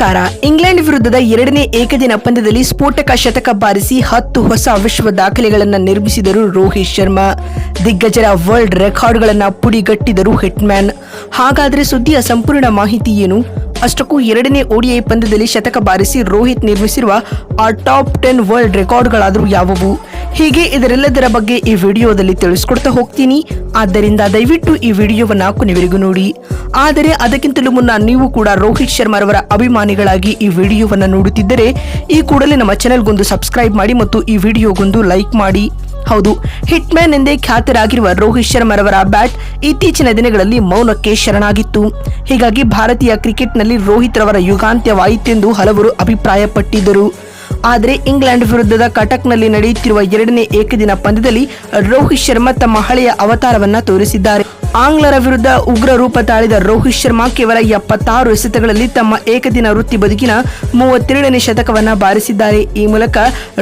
ನಮಸ್ಕಾರ. ಇಂಗ್ಲೆಂಡ್ ವಿರುದ್ಧದ ಎರಡನೇ ಏಕದಿನ ಪಂದ್ಯದಲ್ಲಿ ಸ್ಫೋಟಕ ಶತಕ ಬಾರಿಸಿ 10 ಹೊಸ ವಿಶ್ವ ದಾಖಲೆಗಳನ್ನು ನಿರ್ಮಿಸಿದರು ರೋಹಿತ್ ಶರ್ಮಾ. ದಿಗ್ಗಜರ ವರ್ಲ್ಡ್ ರೆಕಾರ್ಡ್ಗಳನ್ನು ಪುಡಿಗಟ್ಟಿದರು ಹಿಟ್ಮ್ಯಾನ್. ಹಾಗಾದ್ರೆ ಸುದ್ದಿಯ ಸಂಪೂರ್ಣ ಮಾಹಿತಿ ಏನು? ಅಷ್ಟಕ್ಕೂ ಎರಡನೇ ODI ಪಂದ್ಯದಲ್ಲಿ ಶತಕ ಬಾರಿಸಿ ರೋಹಿತ್ ನಿರ್ಮಿಸಿರುವ ಆ ಟಾಪ್ 10 ವರ್ಲ್ಡ್ ರೆಕಾರ್ಡ್ಗಳಾದರೂ ಯಾವುವು? ಹೀಗೆ ಇದರೆಲ್ಲದರ ಬಗ್ಗೆ ಈ ವಿಡಿಯೋದಲ್ಲಿ ತಿಳಿಸ್ಕೊಡ್ತಾ ಹೋಗ್ತೀನಿ. ಆದ್ದರಿಂದ ದಯವಿಟ್ಟು ಈ ವಿಡಿಯೋವನ್ನ ಕೊನೆವರೆಗೂ ನೋಡಿ. ಆದರೆ ಅದಕ್ಕಿಂತಲೂ ಮುನ್ನ ನೀವು ಕೂಡ ರೋಹಿತ್ ಶರ್ಮಾ ಅವರ ಅಭಿಮಾನಿಗಳಾಗಿ ಈ ವಿಡಿಯೋವನ್ನ ನೋಡುತ್ತಿದ್ದರೆ ಈ ಕೂಡಲೇ ನಮ್ಮ ಚಾನೆಲ್ಗೊಂದು ಸಬ್ಸ್ಕ್ರೈಬ್ ಮಾಡಿ ಮತ್ತು ಈ ವಿಡಿಯೋಗೊಂದು ಲೈಕ್ ಮಾಡಿ. ಹೌದು, ಹಿಟ್ಮ್ಯಾನ್ ಎಂದೇ ಖ್ಯಾತರಾಗಿರುವ ರೋಹಿತ್ ಶರ್ಮಾ ಅವರ ಬ್ಯಾಟ್ ಇತ್ತೀಚಿನ ದಿನಗಳಲ್ಲಿ ಮೌನಕ್ಕೆ ಶರಣಾಗಿತ್ತು. ಹೀಗಾಗಿ ಭಾರತೀಯ ಕ್ರಿಕೆಟ್ನಲ್ಲಿ ರೋಹಿತ್ ರವರ ಯುಗಾಂತ್ಯವಾಯಿತೆಂದು ಹಲವರು ಅಭಿಪ್ರಾಯಪಟ್ಟಿದ್ದರು. ಆದರೆ ಇಂಗ್ಲೆಂಡ್ ವಿರುದ್ಧದ ಕಟಕ್ನಲ್ಲಿ ನಡೆಯುತ್ತಿರುವ ಎರಡನೇ ಏಕದಿನ ಪಂದ್ಯದಲ್ಲಿ ರೋಹಿತ್ ಶರ್ಮಾ ತಮ್ಮ ಹಳೆಯ ಅವತಾರವನ್ನ ತೋರಿಸಿದ್ದಾರೆ. ಆಂಗ್ಲರ ವಿರುದ್ಧ ಉಗ್ರ ರೂಪ ತಾಳಿದ ರೋಹಿತ್ ಶರ್ಮಾ ಕೇವಲ 76 ಎಸೆತಗಳಲ್ಲಿ ತಮ್ಮ ಏಕದಿನ ವೃತ್ತಿ ಬದುಕಿನ 32ನೇ ಶತಕವನ್ನ ಬಾರಿಸಿದ್ದಾರೆ. ಈ ಮೂಲಕ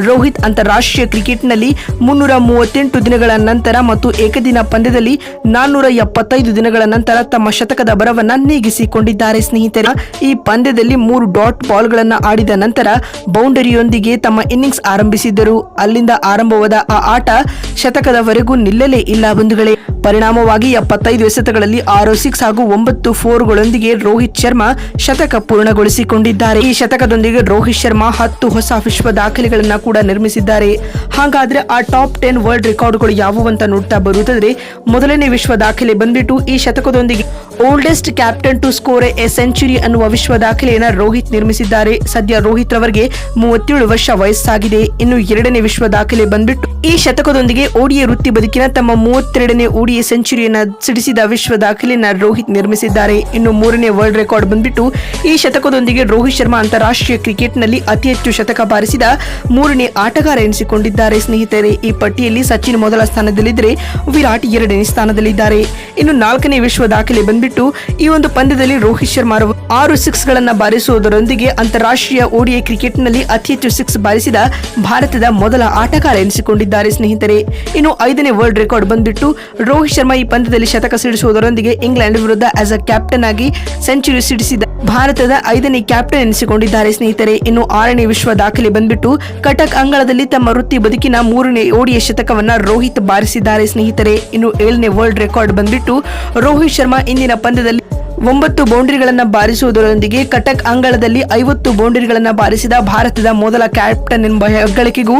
ರೋಹಿತ್ ಅಂತಾರಾಷ್ಟ್ರೀಯ ಕ್ರಿಕೆಟ್ನಲ್ಲಿ 338 ದಿನಗಳ ನಂತರ ಮತ್ತು ಏಕದಿನ ಪಂದ್ಯದಲ್ಲಿ 475 ದಿನಗಳ ನಂತರ ತಮ್ಮ ಶತಕದ ಬರವನ್ನ ನೀಗಿಸಿಕೊಂಡಿದ್ದಾರೆ. ಸ್ನೇಹಿತರೆ, ಈ ಪಂದ್ಯದಲ್ಲಿ 3 ಡಾಟ್ ಬಾಲ್ಗಳನ್ನು ಆಡಿದ ನಂತರ ಬೌಂಡರಿಯೊಂದಿಗೆ ತಮ್ಮ ಇನ್ನಿಂಗ್ಸ್ ಆರಂಭಿಸಿದ್ದರು. ಅಲ್ಲಿಂದ ಆರಂಭವಾದ ಆ ಆಟ ಶತಕದವರೆಗೂ ನಿಲ್ಲಲೇ ಇಲ್ಲ ಬಂಧುಗಳೇ. ಪರಿಣಾಮವಾಗಿ 75 ಎಸೆತಗಳಲ್ಲಿ 6 6 ಹಾಗೂ 9 4ಗಳೊಂದಿಗೆ ರೋಹಿತ್ ಶರ್ಮಾ ಶತಕ ಪೂರ್ಣಗೊಳಿಸಿಕೊಂಡಿದ್ದಾರೆ. ಈ ಶತಕದೊಂದಿಗೆ ರೋಹಿತ್ ಶರ್ಮಾ 10 ಹೊಸ ವಿಶ್ವ ದಾಖಲೆಗಳನ್ನ ಕೂಡ ನಿರ್ಮಿಸಿದ್ದಾರೆ. ಹಾಗಾದ್ರೆ ಆ ಟಾಪ್ 10 ವರ್ಲ್ಡ್ ರೆಕಾರ್ಡ್ಗಳು ಯಾವುವು ಅಂತ ನೋಡ್ತಾ ಬರುವುದಾದ್ರೆ, ಮೊದಲನೇ ವಿಶ್ವ ದಾಖಲೆ ಬಂದ್ಬಿಟ್ಟು ಈ ಶತಕದೊಂದಿಗೆ oldest captain to score a century ಅನ್ನುವ ವಿಶ್ವ ದಾಖಲೆಯನ್ನ ರೋಹಿತ್ ನಿರ್ಮಿಸಿದ್ದಾರೆ. ಸದ್ಯ ರೋಹಿತ್ ರವರಿಗೆ 37 ವರ್ಷ ವಯಸ್ಸಾಗಿದೆ. ಇನ್ನು ಎರಡನೇ ವಿಶ್ವ ದಾಖಲೆ ಬಂದ್ಬಿಟ್ಟು ಈ ಶತಕದೊಂದಿಗೆ ODI ವೃತ್ತಿ ಬದುಕಿನ ತಮ್ಮ 32ನೇ ODI ಸೆಂಚುರಿಯನ್ನ ಸಿಡಿಸಿದ ವಿಶ್ವ ದಾಖಲೆಯನ್ನ ರೋಹಿತ್ ನಿರ್ಮಿಸಿದ್ದಾರೆ. ಇನ್ನು ಮೂರನೇ ವರ್ಲ್ಡ್ ರೆಕಾರ್ಡ್ ಬಂದ್ಬಿಟ್ಟು ಈ ಶತಕದೊಂದಿಗೆ ರೋಹಿತ್ ಶರ್ಮಾ ಅಂತಾರಾಷ್ಟ್ರೀಯ ಕ್ರಿಕೆಟ್ನಲ್ಲಿ ಅತಿ ಹೆಚ್ಚು ಶತಕ ಬಾರಿಸಿದ 3ನೇ ಆಟಗಾರ ಎನಿಸಿಕೊಂಡಿದ್ದಾರೆ. ಸ್ನೇಹಿತರೆ, ಈ ಪಟ್ಟಿಯಲ್ಲಿ ಸಚಿನ್ ಮೊದಲ ಸ್ಥಾನದಲ್ಲಿದ್ದರೆ ವಿರಾಟ್ 2ನೇ ಸ್ಥಾನದಲ್ಲಿದ್ದಾರೆ. ಇನ್ನು 4ನೇ ವಿಶ್ವ ದಾಖಲೆ ಬಂದ್ಬಿಟ್ಟು ಈ ಒಂದು ಪಂದ್ಯದಲ್ಲಿ ರೋಹಿತ್ ಶರ್ಮಾ 6 6ಗಳನ್ನ ಬಾರಿಸುವುದರೊಂದಿಗೆ ಅಂತಾರಾಷ್ಟ್ರೀಯ ODI ಕ್ರಿಕೆಟ್ನಲ್ಲಿ ಅತಿ ಹೆಚ್ಚು 6 ಬಾರಿಸಿದ ಭಾರತದ ಮೊದಲ ಆಟಗಾರ ಎನಿಸಿಕೊಂಡಿದ್ದಾರೆ. ಸ್ನೇಹಿತರೆ, ಇನ್ನು 5ನೇ ವರ್ಲ್ಡ್ ರೆಕಾರ್ಡ್ ಬಂದ್ಬಿಟ್ಟು ರೋಹಿತ್ ಶರ್ಮಾ ಈ ಪಂದ್ಯದಲ್ಲಿ ಶತಕ ಸಿಡಿಸುವುದರೊಂದಿಗೆ ಇಂಗ್ಲೆಂಡ್ ವಿರುದ್ಧ ಆಸ್ ಅ ಕ್ಯಾಪ್ಟನ್ ಆಗಿ ಸೆಂಚುರಿ ಸಿಡಿಸಿದ ಭಾರತದ 5ನೇ ಕ್ಯಾಪ್ಟನ್ ಎನಿಸಿಕೊಂಡಿದ್ದಾರೆ. ಸ್ನೇಹಿತರೆ, ಇನ್ನು 6ನೇ ವಿಶ್ವ ದಾಖಲೆ ಬಂದ್ಬಿಟ್ಟು ಕಟಕ್ ಅಂಗಳದಲ್ಲಿ ತಮ್ಮ ವೃತ್ತಿ ಬದುಕಿನ 3ನೇ ODI ಶತಕವನ್ನ ರೋಹಿತ್ ಬಾರಿಸಿದ್ದಾರೆ. ಸ್ನೇಹಿತರೆ, ಇನ್ನು 7ನೇ ವರ್ಲ್ಡ್ ರೆಕಾರ್ಡ್ ಬಂದ್ಬಿಟ್ಟು ರೋಹಿತ್ ಶರ್ಮಾ ಇಂದಿನ ಪಂದ್ಯದಲ್ಲಿ 9 ಬೌಂಡರಿಗಳನ್ನು ಬಾರಿಸುವುದರೊಂದಿಗೆ ಕಟಕ್ ಅಂಗಳದಲ್ಲಿ 50 ಬೌಂಡರಿಗಳನ್ನು ಬಾರಿಸಿದ ಭಾರತದ ಮೊದಲ ಕ್ಯಾಪ್ಟನ್ ಎಂಬ ಹೆಗ್ಗಳಿಕೆಗೂ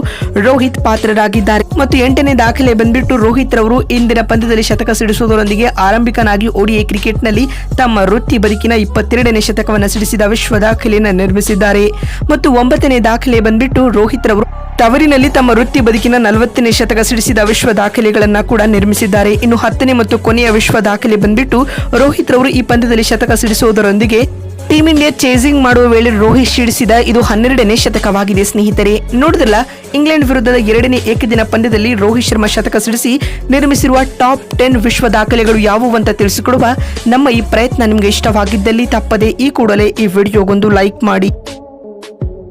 ರೋಹಿತ್ ಪಾತ್ರರಾಗಿದ್ದಾರೆ. ಮತ್ತು 8ನೇ ದಾಖಲೆ ಬಂದ್ಬಿಟ್ಟು ರೋಹಿತ್ ರವರು ಇಂದಿನ ಪಂದ್ಯದಲ್ಲಿ ಶತಕ ಸಿಡಿಸುವುದರೊಂದಿಗೆ ಆರಂಭಿಕನಾಗಿ ODI ಕ್ರಿಕೆಟ್ನಲ್ಲಿ ತಮ್ಮ ವೃತ್ತಿ ಬದುಕಿನ 22ನೇ ಶತಕವನ್ನು ಸಿಡಿಸಿದ ವಿಶ್ವ ದಾಖಲೆಯನ್ನು ನಿರ್ಮಿಸಿದ್ದಾರೆ. ಮತ್ತು 9ನೇ ದಾಖಲೆ ಬಂದ್ಬಿಟ್ಟು ರೋಹಿತ್ ರವರು ತವರಿನಲ್ಲಿ ತಮ್ಮ ವೃತ್ತಿ ಬದುಕಿನ 40ನೇ ಶತಕ ಸಿಡಿಸಿದ ವಿಶ್ವ ದಾಖಲೆಗಳನ್ನ ಕೂಡ ನಿರ್ಮಿಸಿದ್ದಾರೆ. ಇನ್ನು 10ನೇ ಮತ್ತು ಕೊನೆಯ ವಿಶ್ವ ದಾಖಲೆ ಬಂದ್ಬಿಟ್ಟು ರೋಹಿತ್ ರವರು ಈ ಪಂದ್ಯದಲ್ಲಿ ಶತಕ ಸಿಡಿಸುವುದರೊಂದಿಗೆ ಟೀಮ್ ಇಂಡಿಯಾ ಚೇಸಿಂಗ್ ಮಾಡುವ ವೇಳೆ ರೋಹಿತ್ ಸಿಡಿಸಿದ ಇದು 12ನೇ ಶತಕವಾಗಿದೆ. ಸ್ನೇಹಿತರೆ, ನೋಡಿದ್ರಲ್ಲ, ಇಂಗ್ಲೆಂಡ್ ವಿರುದ್ಧದ ಎರಡನೇ ಏಕದಿನ ಪಂದ್ಯದಲ್ಲಿ ರೋಹಿತ್ ಶರ್ಮಾ ಶತಕ ಸಿಡಿಸಿ ನಿರ್ಮಿಸಿರುವ ಟಾಪ್ 10 ವಿಶ್ವ ದಾಖಲೆಗಳು ಯಾವುವು ಅಂತ ತಿಳಿಸಿಕೊಡುವ ನಮ್ಮ ಈ ಪ್ರಯತ್ನ ನಿಮಗೆ ಇಷ್ಟವಾಗಿದ್ದಲ್ಲಿ ತಪ್ಪದೆ ಈ ಕೂಡಲೇ ಈ ವಿಡಿಯೋಗೊಂದು ಲೈಕ್ ಮಾಡಿ.